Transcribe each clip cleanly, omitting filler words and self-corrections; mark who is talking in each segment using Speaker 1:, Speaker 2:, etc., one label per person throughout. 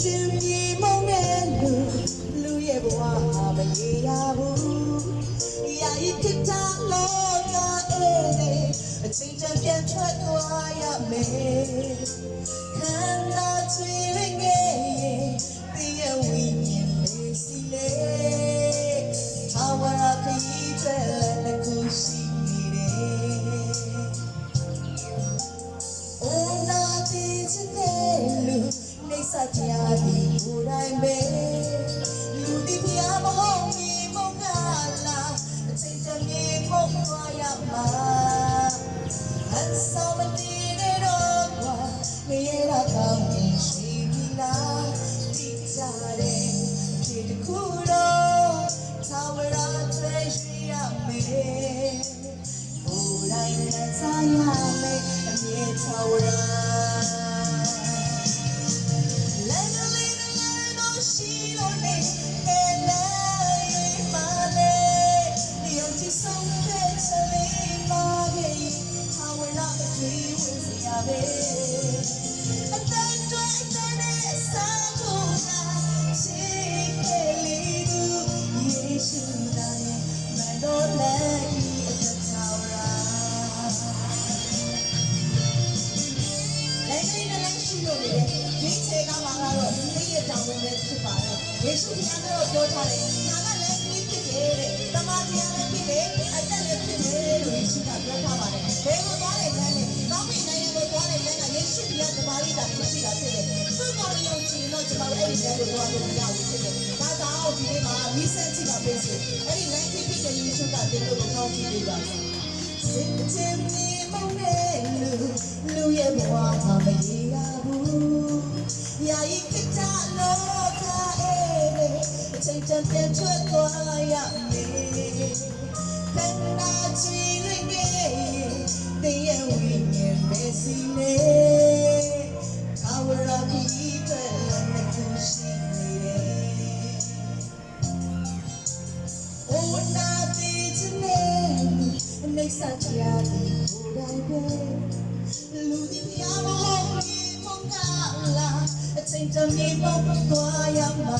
Speaker 1: ချင်းမြေမုံနဲ့လူရဲ့ဘဝဟာမရေရဘူးရာဤတစ်တာလောကအေးအချိန်တန်ပြန်ထွက်သွားရမယ်ခန္ဓာချွေငယ်ရဲ့ဝိညာဉ်လေးစီလေထာဝရခရီးထွက်လက်ခုရှိနေတယ်အိုးနာတိချတဲ့လူနေစကြသည်ကိုယ်တိုင်ပဲလူဒီဖျားမဟုတ်ဒီမုံကလာအချိန်တမြေမုံသွားရမှာအဆောမတီနေတော့ကွာငရေလာကောင်းရင်ရှိပြီလားတိကျတဲ့ဒီတခုတော့ထာဝရထွေးရှိရမယ်ကိုယ်တိုင်နဲ့စားရမယ်အမြဲထာဝရယေရှုခရစ်တော်ပြောထားတယ်။ငါကလည်းဒီဖြစ်တယ်တဲ့။တမန်တော်လည်းဖြစ်တယ်။အသက်လည်းဖြစ်တယ်လို့ယေရှုကပြောထားပါတယ်။ဘယ်ကိုသွားတယ်လဲ။ကောင်းကင်နိုင်ငံကိုသွားတယ်လဲ။ယေရှုခရစ်တော်တပါးလေးတာဖြစ်တာဖြစ်တယ်။သူ့ကိုယ်ရုံချင်တော့ကျွန်တော်အဲ့ဒီလမ်းကိုသွားလို့မရဘူးဖြစ်တယ်။ဒါကြောင့်ဒီနေ့မှာမိစက်ကြည့်ပါပေးစေ။အဲ့ဒီလမ်းဖြစ်တဲ့ယေရှုကတင်လို့ကောင်းကြည့်ပေးပါစေ။စင်ကြင်မြေမုန်းတဲ့လူရဲ့ဘဝမှာမရေရဘူး။ယာယီကိစ္စလို့အချိန်တန်ပြန်ထွက်သွားရမယ်ခန္ဓာချွေငယ်ရဲ့ဝိညာဉ်ပဲစီနေထာဝရခရီးထွက်လက်ခုရှိနေတယ်အိုနာတိချနေမိတ်ဆက်ချရာဒီကိုယ်တိုင်ပဲလူဒီပြာမဟုတ်ဒီမုန်းကလာအချိန်တန်မြေပေါ်သွားရမှာ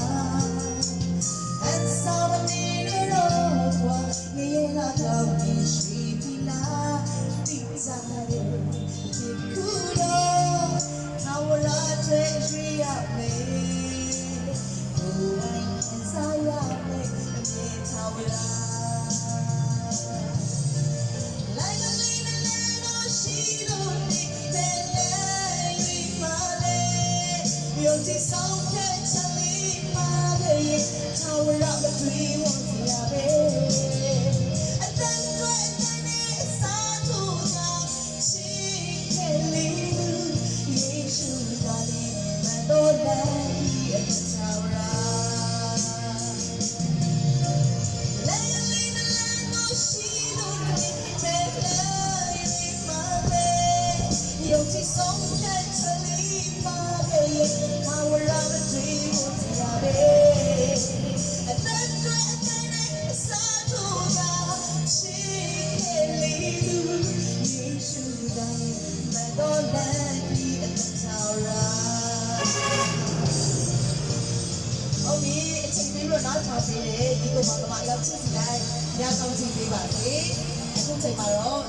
Speaker 1: You're so catching my day, tower up the tree, won't you have it? And then when it's time to die, she can leave. Yes, you got it, my Lord, at the tower up. Lately, the land of she don't take my way. You're so catching my day. Power of the dream was yabby. And then when it's to die, she can leave. You should die, my Lord, let me at the tower. Oh, me, it's a mirror, not happy. You go, Mama, I love you tonight. Yeah, come to me, baby. I don't take my own.